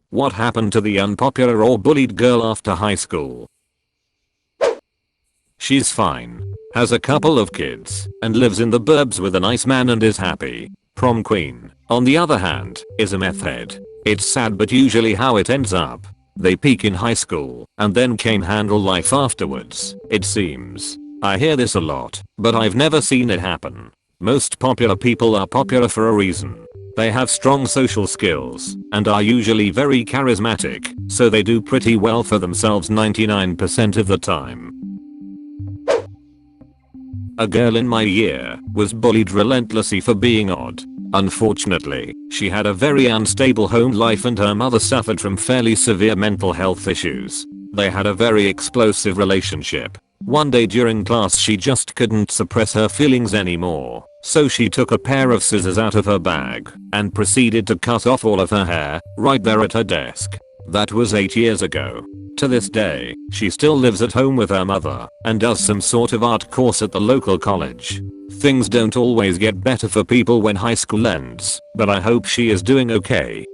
What happened to the unpopular or bullied girl after high school? She's fine. Has a couple of kids and lives in the burbs with a nice man and is happy. Prom queen, on the other hand, is a meth head. It's sad but usually how it ends up. They peak in high school and then can handle life afterwards, it seems. I hear this a lot, but I've never seen it happen. Most popular people are popular for a reason. They have strong social skills and are usually very charismatic, so they do pretty well for themselves 99% of the time. A girl in my year was bullied relentlessly for being odd. Unfortunately, she had a very unstable home life and her mother suffered from fairly severe mental health issues. They had a very explosive relationship. One day during class she just couldn't suppress her feelings anymore, so she took a pair of scissors out of her bag and proceeded to cut off all of her hair right there at her desk. That was 8 years ago. To this day, she still lives at home with her mother and does some sort of art course at the local college. Things don't always get better for people when high school ends, but I hope she is doing okay.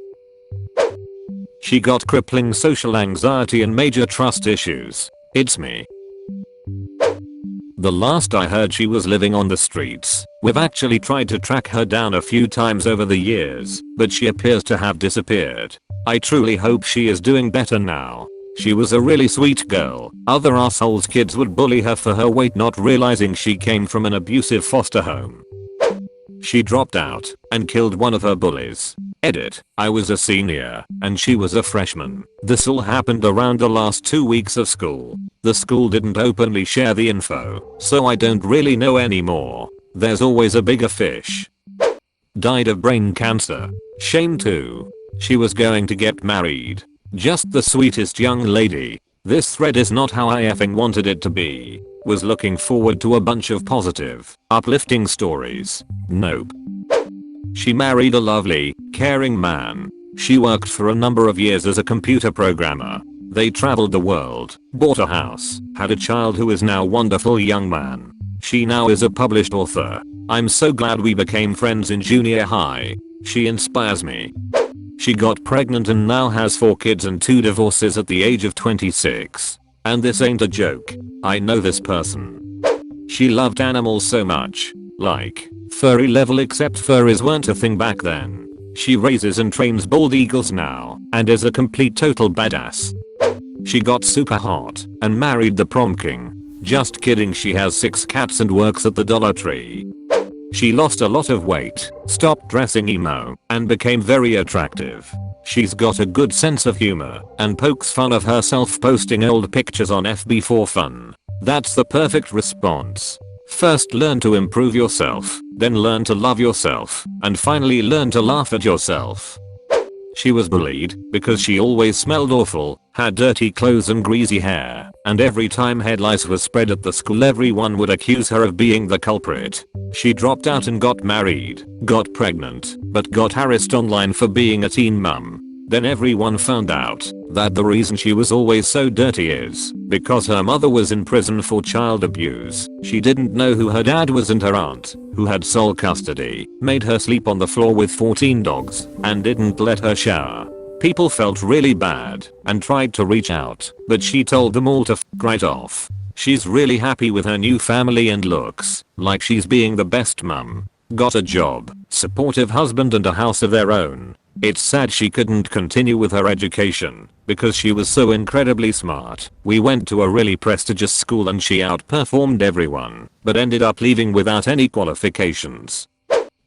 She got crippling social anxiety and major trust issues. It's me. The last I heard she was living on the streets. We've actually tried to track her down a few times over the years, but she appears to have disappeared. I truly hope she is doing better now. She was a really sweet girl. Other assholes kids would bully her for her weight, not realizing she came from an abusive foster home. She dropped out and killed one of her bullies. Edit. I was a senior and she was a freshman. This all happened around the last 2 weeks of school. The school didn't openly share the info, so I don't really know anymore. There's always a bigger fish. Died of brain cancer. Shame too. She was going to get married. Just the sweetest young lady. This thread is not how I effing wanted it to be. Was looking forward to a bunch of positive, uplifting stories. Nope. She married a lovely, caring man. She worked for a number of years as a computer programmer. They traveled the world, bought a house, had a child who is now a wonderful young man. She now is a published author. I'm so glad we became friends in junior high. She inspires me. She got pregnant and now has 4 kids and 2 divorces at the age of 26. And this ain't a joke. I know this person. She loved animals so much. Like, furry level, except furries weren't a thing back then. She raises and trains bald eagles now and is a complete total badass. She got super hot and married the prom king. Just kidding, she has 6 cats and works at the Dollar Tree. She lost a lot of weight, stopped dressing emo, and became very attractive. She's got a good sense of humor and pokes fun of herself, posting old pictures on FB for fun. That's the perfect response. First learn to improve yourself, then learn to love yourself, and finally learn to laugh at yourself. She was bullied because she always smelled awful, had dirty clothes and greasy hair, and every time head lice was spread at the school everyone would accuse her of being the culprit. She dropped out and got married, got pregnant, but got harassed online for being a teen mum. Then everyone found out that the reason she was always so dirty is because her mother was in prison for child abuse. She didn't know who her dad was, and her aunt, who had sole custody, made her sleep on the floor with 14 dogs and didn't let her shower. People felt really bad and tried to reach out, but she told them all to f right off. She's really happy with her new family and looks like she's being the best mum. Got a job, supportive husband and a house of their own. It's sad she couldn't continue with her education because she was so incredibly smart. We went to a really prestigious school and she outperformed everyone, but ended up leaving without any qualifications.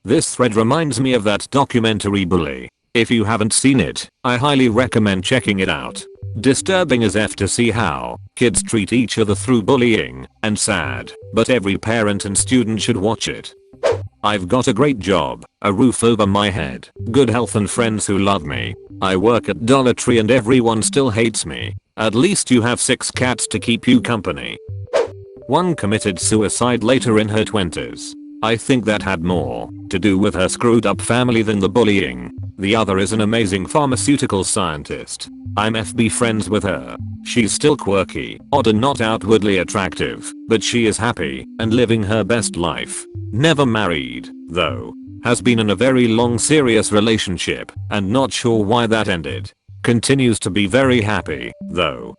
This thread reminds me of that documentary Bully. If you haven't seen it, I highly recommend checking it out. Disturbing as F to see how kids treat each other through bullying, and sad, but every parent and student should watch it. I've got a great job, a roof over my head, good health and friends who love me. I work at Dollar Tree and everyone still hates me. At least you have 6 cats to keep you company. One committed suicide later in her 20s. I think that had more to do with her screwed up family than the bullying. The other is an amazing pharmaceutical scientist. I'm FB friends with her. She's still quirky, odd and not outwardly attractive, but she is happy and living her best life. Never married, though. Has been in a very long serious relationship and not sure why that ended. Continues to be very happy, though.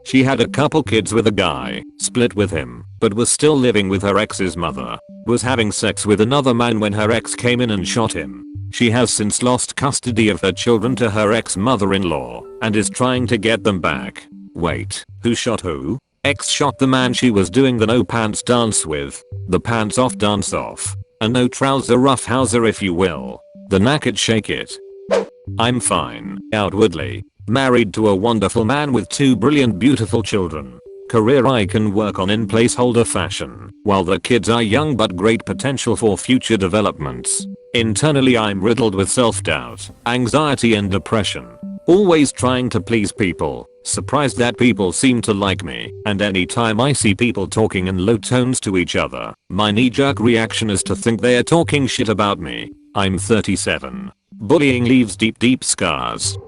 She had a couple kids with a guy, split with him, but was still living with her ex's mother. Was having sex with another man when her ex came in and shot him. She has since lost custody of her children to her ex-mother-in-law and is trying to get them back. Wait, who shot who? Ex shot the man she was doing the no pants dance with. The pants off dance off. A no trouser roughhouser if you will. The naked shake it. I'm fine, outwardly. Married to a wonderful man with 2 brilliant beautiful children. Career I can work on in placeholder fashion, while the kids are young but great potential for future developments. Internally I'm riddled with self-doubt, anxiety and depression. Always trying to please people, surprised that people seem to like me, and anytime I see people talking in low tones to each other, my knee-jerk reaction is to think they're talking shit about me. I'm 37. Bullying leaves deep scars.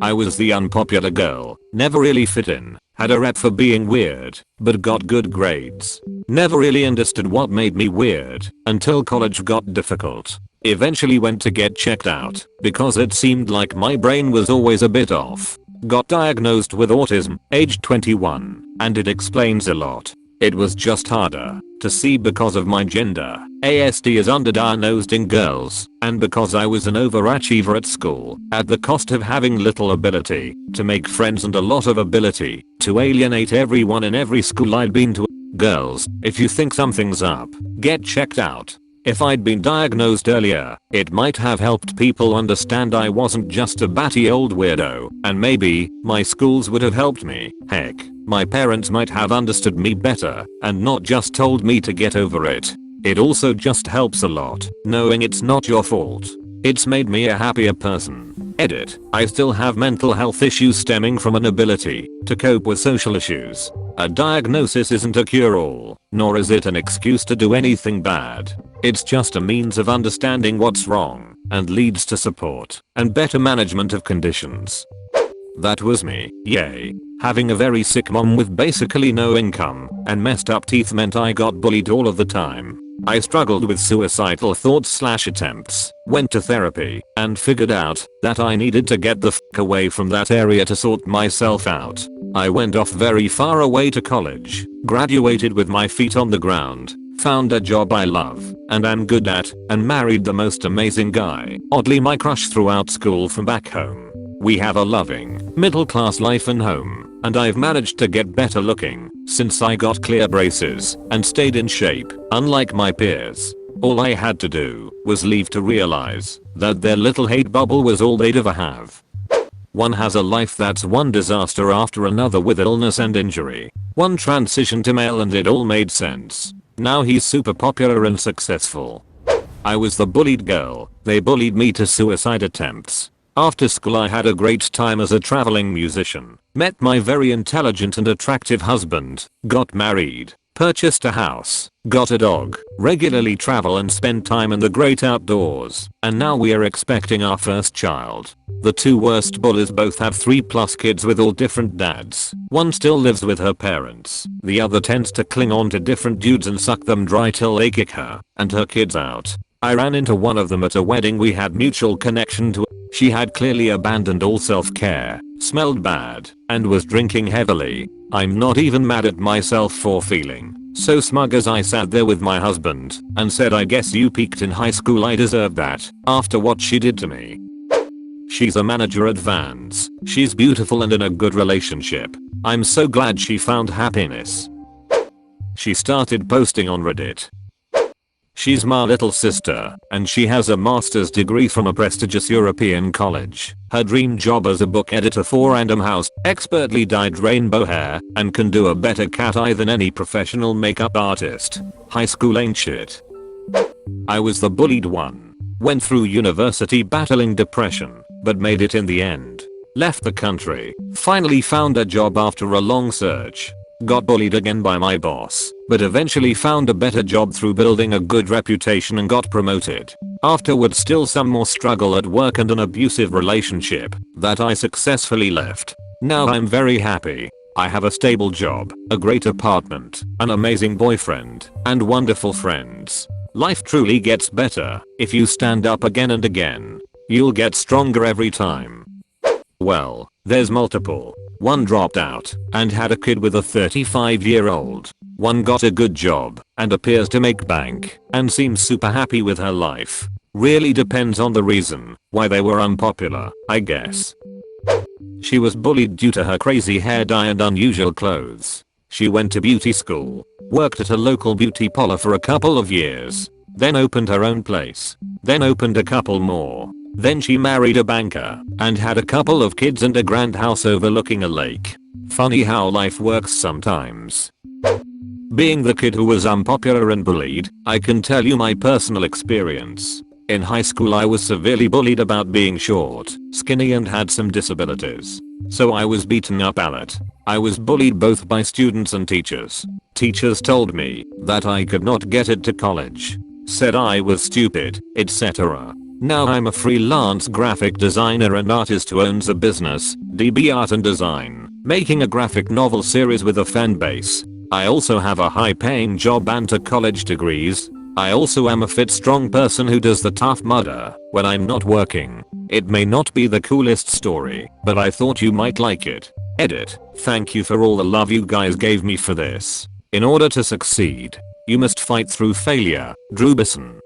I was the unpopular girl, never really fit in, had a rep for being weird, but got good grades. Never really understood what made me weird, until college got difficult. Eventually went to get checked out, because it seemed like my brain was always a bit off. Got diagnosed with autism, aged 21, and it explains a lot. It was just harder to see because of my gender. ASD is underdiagnosed in girls, and because I was an overachiever at school, at the cost of having little ability to make friends and a lot of ability to alienate everyone in every school I'd been to. Girls, if you think something's up, get checked out. If I'd been diagnosed earlier, it might have helped people understand I wasn't just a batty old weirdo, and maybe my schools would have helped me. Heck, my parents might have understood me better and not just told me to get over it. It also just helps a lot knowing it's not your fault. It's made me a happier person. Edit. I still have mental health issues stemming from an inability to cope with social issues. A diagnosis isn't a cure-all, nor is it an excuse to do anything bad. It's just a means of understanding what's wrong and leads to support and better management of conditions. That was me. Yay. Having a very sick mom with basically no income and messed up teeth meant I got bullied all of the time. I struggled with suicidal thoughts/attempts, went to therapy, and figured out that I needed to get the f*** away from that area to sort myself out. I went off very far away to college, graduated with my feet on the ground, found a job I love and am good at, and married the most amazing guy, oddly my crush throughout school from back home. We have a loving, middle-class life and home, and I've managed to get better looking since I got clear braces and stayed in shape, unlike my peers. All I had to do was leave to realize that their little hate bubble was all they'd ever have. One has a life that's one disaster after another with illness and injury. One transition to male and it all made sense. Now he's super popular and successful. I was the bullied girl. They bullied me to suicide attempts. After school I had a great time as a traveling musician, met my very intelligent and attractive husband, got married, purchased a house, got a dog, regularly travel and spend time in the great outdoors, and now we are expecting our first child. The 2 worst bullies both have 3+ kids with all different dads. One still lives with her parents, the other tends to cling on to different dudes and suck them dry till they kick her and her kids out. I ran into one of them at a wedding we had mutual connection to. She had clearly abandoned all self-care, smelled bad, and was drinking heavily. I'm not even mad at myself for feeling so smug as I sat there with my husband and said I guess you peaked in high school, I deserve that after what she did to me. She's a manager at Vans. She's beautiful and in a good relationship. I'm so glad she found happiness. She started posting on Reddit. She's my little sister, and she has a master's degree from a prestigious European college. Her dream job as a book editor for Random House, expertly dyed rainbow hair, and can do a better cat eye than any professional makeup artist. High school ain't shit. I was the bullied one. Went through university battling depression, but made it in the end. Left the country, finally found a job after a long search. Got bullied again by my boss, but eventually found a better job through building a good reputation and got promoted. Afterwards still some more struggle at work and an abusive relationship that I successfully left. Now I'm very happy. I have a stable job, a great apartment, an amazing boyfriend, and wonderful friends. Life truly gets better if you stand up again and again. You'll get stronger every time. Well, there's multiple. One dropped out and had a kid with a 35-year-old. One got a good job and appears to make bank and seems super happy with her life. Really depends on the reason why they were unpopular, I guess. She was bullied due to her crazy hair dye and unusual clothes. She went to beauty school, worked at a local beauty parlor for a couple of years, then opened her own place, then opened a couple more. Then she married a banker and had a couple of kids and a grand house overlooking a lake. Funny how life works sometimes. Being the kid who was unpopular and bullied, I can tell you my personal experience. In high school I was severely bullied about being short, skinny and had some disabilities. So I was beaten up a lot. I was bullied both by students and teachers. Teachers told me that I could not get it to college. Said I was stupid, etc. Now I'm a freelance graphic designer and artist who owns a business, DB Art and Design, making a graphic novel series with a fan base. I also have a high-paying job and 2 college degrees. I also am a fit, strong person who does the tough mudder when I'm not working. It may not be the coolest story, but I thought you might like it. Edit. Thank you for all the love you guys gave me for this. In order to succeed, you must fight through failure. Drew Bisson.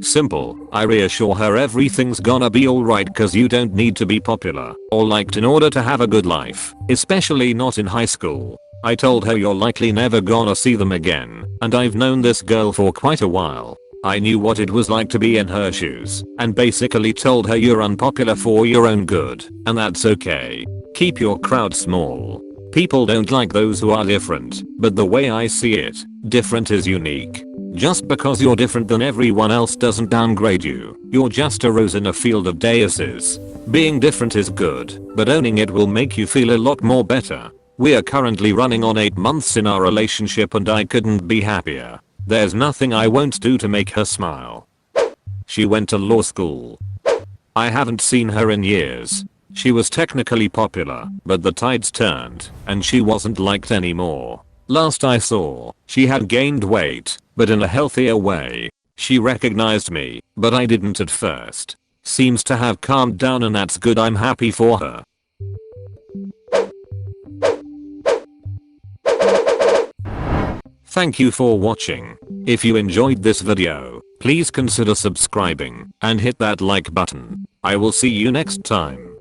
Simple. I reassure her everything's gonna be alright cause you don't need to be popular or liked in order to have a good life, especially not in high school. I told her you're likely never gonna see them again, and I've known this girl for quite a while. I knew what it was like to be in her shoes, and basically told her you're unpopular for your own good, and that's okay. Keep your crowd small. People don't like those who are different, but the way I see it, different is unique. Just because you're different than everyone else doesn't downgrade you. You're just a rose in a field of daisies. Being different is good, but owning it will make you feel a lot more better. We are currently running on 8 months in our relationship and I couldn't be happier. There's nothing I won't do to make her smile. She went to law school. I haven't seen her in years. She was technically popular, but the tides turned and she wasn't liked anymore. Last I saw, she had gained weight, but in a healthier way. She recognized me, but I didn't at first. Seems to have calmed down and that's good, I'm happy for her. Thank you for watching. If you enjoyed this video, please consider subscribing and hit that like button. I will see you next time.